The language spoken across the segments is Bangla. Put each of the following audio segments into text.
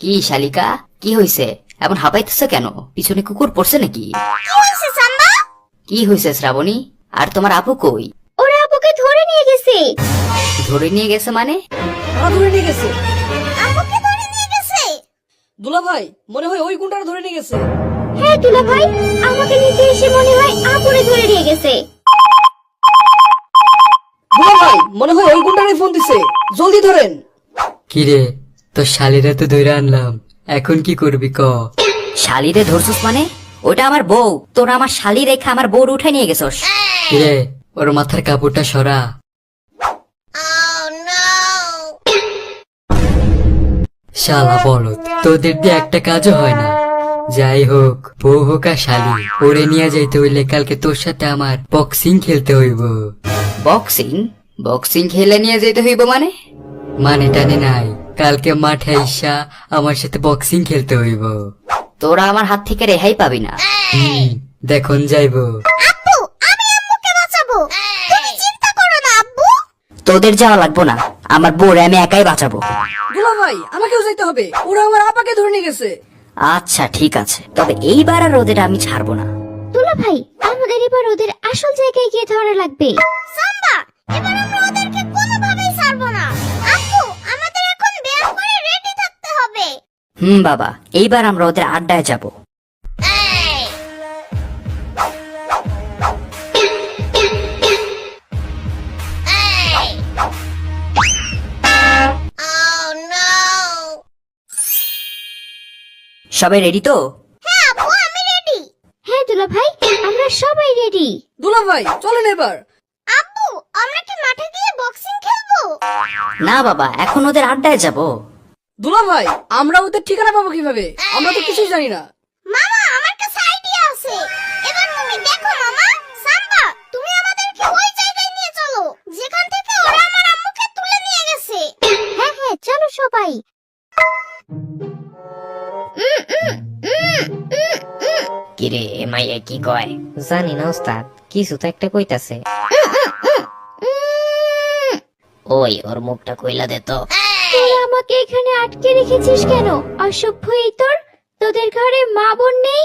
কি শালিকা, কি হইছে? এমন হাঁপাইতেছে কেন? পিছনে কুকুর পড়ছে নাকি? কি হইছে শ্রাবণী? আর তোমার আপু কই? ওরা আপুকে ধরে নিয়ে গেছে। ধরে নিয়ে গেছে মানে? ধরে নিয়ে গেছে। আপুকে ধরে নিয়ে গেছে। দুলা ভাই, মনে হয় ওই গুন্ডারা ধরে নিয়ে গেছে। হ্যাঁ দুলা ভাই, আমাকে নিতে এসে মনে হয় আপুরে ধরে নিয়ে গেছে। দুলা ভাই, মনে হয় ওই গুন্ডারাই ফোন দিছে, জলদি ধরেন। কিরে, তোর শালিরা তো ধরে আনলাম, এখন কি করবি ক? শালিরে ধরছস মানে? ওটা আমার বউ, তোরা আমার শালি রেখে আমার বউর উঠে নিয়ে গেছস। কিরে, ওর মাথার কাপড়টা সরা। শালা বলদ, তোদের দিয়ে একটা কাজও হয় না। যাই হোক, বউ হোক আর শালি, ওরে নিয়ে যাইতে হইলে কালকে তোর সাথে আমার বক্সিং খেলতে হইব। বক্সিং? বক্সিং খেলে নিয়ে যেতে হইব মানে? মানে টানে নাই, কালকে মাঠে আইসা আমার সাথে বক্সিং খেলতে হইব। তোরা আমার হাত থেকে রেহাই পাবি না। দেখুন যাইব। আব্বু, আমি আম্মুকে বাঁচাবো। তুমি চিন্তা করো না আব্বু। তোদের যাওয়া লাগবো না, আমার বউরে আমি একাই বাঁচাবো। দুলা ভাই, আমাকেও যাইতে হবে, ওরা আমার আপাকে ধরে নিয়ে গেছে। আচ্ছা ঠিক আছে, তবে এইবার আর ওদের আমি ছাড়বো না। দুলা ভাই, আমাদের এবার ওদের আসল জায়গায় গিয়ে ধরা লাগবে। সাম্বা, এবার আমরা ওদেরকে কোনোভাবেই ছাড়বো না। আব্বু, আমাদের এখন ব্যায়াম করে রেডি থাকতে হবে। বাবা, এইবার আমরা ওদের আড্ডায় যাব। সবাই রেডি তো? হ্যাঁ আব্বু, আমি রেডি। হ্যাঁ দুলা ভাই, আমরা সবাই রেডি। দুলা ভাই, চলেন এবার। আব্বু, আমরা কি মাঠে গিয়ে বক্সিং খেলবো? না বাবা, এখন ওদের আড্ডায় যাব। দুলা ভাই, আমরা ওদের ঠিকানা পাবো কিভাবে? আমরা তো কিছুই জানি না। মামা, আমার কাছে আইডিয়া আছে। এবার তুমি দেখো মামা, সাম্বা, তুমি আমাদেরকে ওই জায়গায় নিয়ে চলো যেখান থেকে ওরা আমার আম্মুকে তুলে নিয়ে গেছে। হ্যাঁ হ্যাঁ, চলো সবাই। কিরে, মাইয়া কি কয়? জানি না ওস্তাদ, কিছু তো একটা কইতাছে। ওই, ওর মুখটা কইলা দে তো। তোরা আমাকে এখানে আটকে রেখেছিস কেন? অসভ্য এই তোর, তোদের ঘরে মা বোন নেই?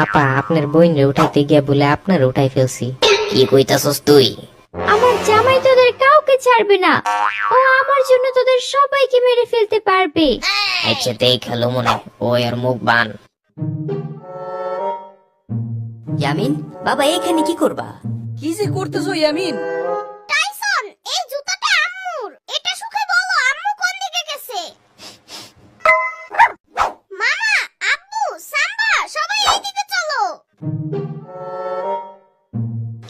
আপা, আপনার বইনরে উঠাইতে গিয়া বলে আপনার উঠাই ফেলছি। কি কইতাছস তুই? আমার জামাই তোদের কাউকে ছাড়বে না। ও আমার জন্য তোদের সবাইকে মেরে ফেলতে পারবে। আচ্ছা দেখ খেলো মনে, ওই আর মুখ বান। ইয়ামিন, বাবা এখানে কি করবা? কি যে করতেছো ইয়ামিন? টাইসন, এই জুতাটা আম্মুর। এটা শুকে বলো আম্মু কোন দিকে গেছে। মামা, আব্বু, সাম্বা, সবাই এইদিকে চলো।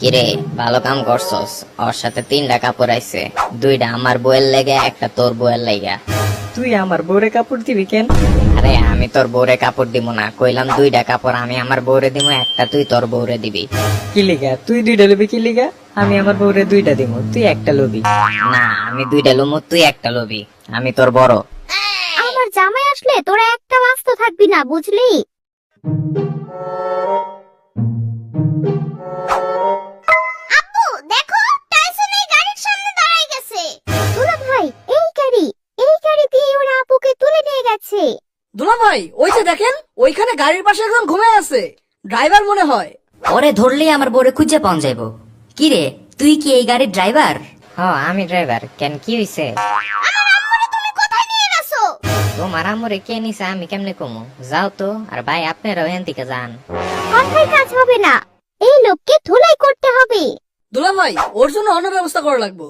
কিরে, ভালো কাম করছস। ওর সাথে 3টা কাপড় আইছে, 2টা আমার বউয়ের লেগে, একটা তোর বউয়ের লেগে। তুই আমার বউরে কাপড় দিবি কেন? আরে আমি তোর বউরে কাপড় দিব না, কইলাম 2টা কাপড় আমি আমার বউরে দিব, একটা তুই তোর বউরে দিবি। কি লিগা তুই 2টা লবি? কি লিগা আমি আমার বউরে 2টা দিব, তুই একটা লবি? না, আমি 2টা লমু, তুই একটা লবি, আমি তোর বড়। আমার জামাই আসলে তোরা একটা ব্যস্ত থাকবি না, বুঝলি? আব্বু দেখো, টাইসন এই গাড়ির সামনে দাঁড়ায় গেছে। দুলা ভাই, এই গাড়ি দিয়ে ওরা আপুকে তুলে নিয়ে গেছে। দুলা ভাই, ওই যে দেখেন, ওইখানে গাড়ির পাশে একজন ঘুমিয়ে আছে, ড্রাইভার মনে হয়। ওরে ধরলেই আমার বউরে খুঁজে পাওয়া যাইব। কিরে, তুই কি এই গাড়ির ড্রাইভার? হ, আমি ড্রাইভার। কেন, কি হইছে? আমার আম্মুরে তুমি কোথায় নিয়ে গেছো? তোমার আমরে কে নিছে আমি কেমনে কমু? যাও তো, আর ভাই আপনারা ওখান থেকে যান। কথায় কাজ হবে না, এই লোককে ধুলাই করতে হবে। দুলা ভাই, ওর জন্য অন্য ব্যবস্থা করা লাগবো।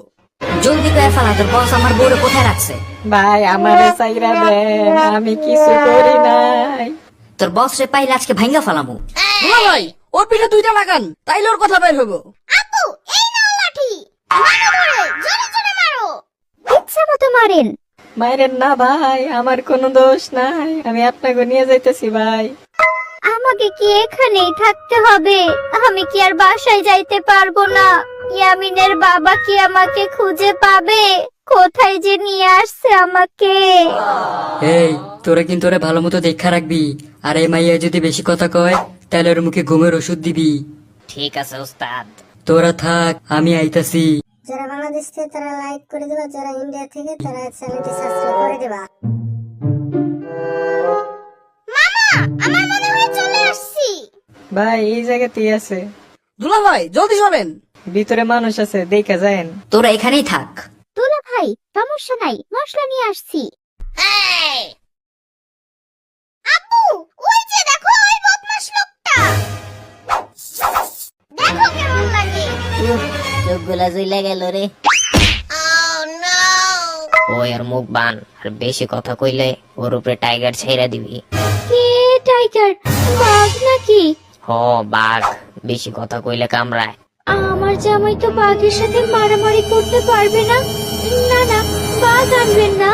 জলদি করে ফেলা, তোর বস আমার বউরে কোথায় রাখছে? ভাই আমারে চাইরা দেন, আমি কিছু করি নাই। তোর বস রে পাইলে আজকে ভাঙ্গা ফেলামু। দুলা ভাই, ওর পিঠে 2টা লাগান, তাইলে ওর কথা বের হবো। আব্বু, এই নাও লাঠি, মারো ধরে, জোরে জোরে মারো, ইচ্ছা মতো মারেন। মাইরেন না ভাই, আমার কোনো দোষ নাই, আমি আপনাকে নিয়ে যাইতেছি ভাই। আমাকে কি এখানেই থাকতে হবে? আমি কি আর বাসায় যাইতে পারবো না? ইয়ামিনের বাবা কি আমাকে খুঁজে পাবে? কোথায় যে নিয়ে আসছে আমাকে? এই, তোরা কিন্তু ওরা ভালো মতো দেখা রাখবি, আর এই মাইয়া যদি বেশি কথা কয় তাহলে ওর মুখে ঘুমের ওষুধ দিবি। ঠিক আছে ওস্তাদ। তোরা থাক, আমি আইতাছি। যারা বাংলাদেশ থেকে তারা লাইক করে দেবা, যারা ইন্ডিয়া থেকে তারা চ্যানেলটি সাবস্ক্রাইব করে দেবা। ভাই এই জায়গাতেই আছে। দুলা ভাই জলদি সরেন। ভিতরে মানুষ আছে, দেখা যায়েন। তোরা এখানেই থাক। দুলা ভাই সমস্যা নাই, মশলা নিয়ে আসছি। আব্বু ওই যে দেখো ওই বদমাশ লোকটা, দেখো কেমন লাগে। চোখগুলা জ্বলে গেল রে। ওই আর মুখ বান, আর বেশি কথা কইলে ওর উপরে টাইগার ছেড়ে দিবি। কে টাইগার? বাঘ নাকি? হ বাঘ, বেশি কথা কইলে কামড়ায়। আমার জামাই তো বাঘের সাথে মারামারি করতে পারবে না। না না, বাঘ আনবেন না।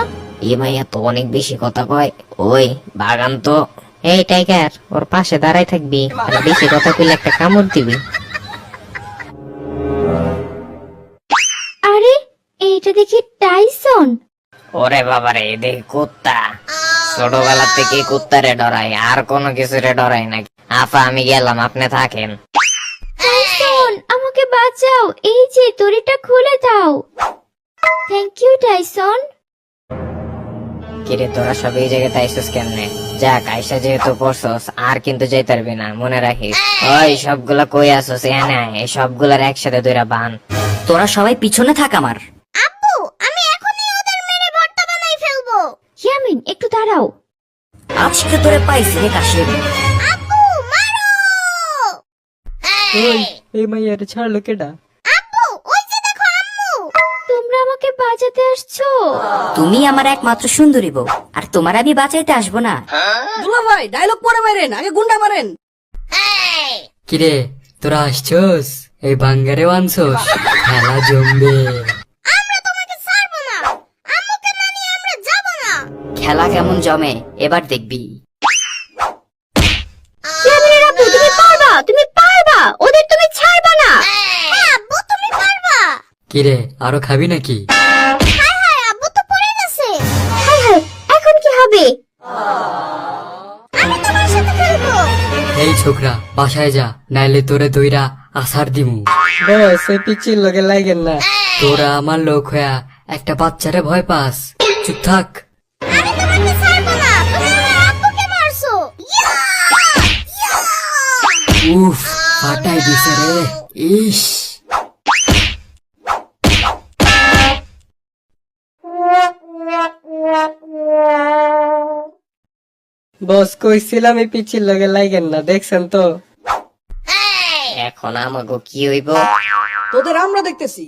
এ ভাইয়া তো অনেক বেশি কথা কয়। ওই বাগান তো, এই টাইগার ওর পাশে দাঁড়াই থাকবি, আর বেশি কথা কইলে একটা কামড় দিবি। আরে এইটা দেখি টাইসন। ওরে বাবারে, দেখি কুত্তা। ছোটবেলা থেকে কুত্তারে ডরাই, আর কোনো কিছুরে ডরাই না। আফা আমি গেলাম, আপনি থাকেন। টাইসন আমাকে বাঁচাও, এই যে দড়িটা খুলে দাও। Thank you Tyson. কিরে তোরা সব এই জায়গাতে আইসস কেমনে? যাক আইসা যেহেতু পড়ছস, আর কিন্তু যেতে পারবি না, মনে রাখিস। ওই সবগুলা কই আসস এনে আয়, এই সবগুলার একসাথে ধইরা বান। তোরা সবাই পিছনে থাক আমার। আব্বু আমি এখনই ওদের মেরে ভর্তা বানাই ফেলবো। ইয়ামিন একটু দাঁড়াও। আজকে তোরে পাইছি রে কাশিম। আব্বু মারো। ওই এই মাইয়ার ছাড়লো কেডা? আব্বু ওই যে দেখো আম্মু। তোমরা আমাকে বাঁচাতে আসছো? তুমি আমার একমাত্র সুন্দরী বউ, আর তোমার আমি বাঁচাইতে আসবো না? দুলা ভাই ডায়লগ পরে মারেন, আগে গুন্ডা মারেন। কিরে তোরা আসছস? এই বাঙ্গারেও আনছস? খেলা জমবে। আমরা তোমাকে ছাড়বো না। আম্মুকে না নিয়ে আমরা যাব না। খেলা কেমন জমে এবার দেখবি। ইয়ামিনের আব্বু তুমি পারবা, তুমি পারবা, ওদের তুমি ছাড়বা না। হ্যাঁ আব্বু তুমি পারবা। কিরে আরো খাবি নাকি? হায় হায় আব্বু তো পড়ে গেছে। হায় হায় এখন কি হবে? আমি তোমার সাথে খেলবো। এই ছোকরা বাসায় যা, নাইলে তোরে দইরা আসার দিমু। বস এই পিচির লগে লাগেন না। তোরা আমার লোক হইয়া একটা বাচ্চারে ভয় পাস? চুপ থাক। আমি তোমাকে ছাড়বো না, তুমি আমার আব্বুকে মারছো। ইয়া! ইয়া! উফ ফাটাই দিছে রে। ইস বস কইছিলাম এই পিচির লগে লাগেন না, দেখছেন তো? এখন আমাকে কি হইব? তোদের আমরা দেখতেছি।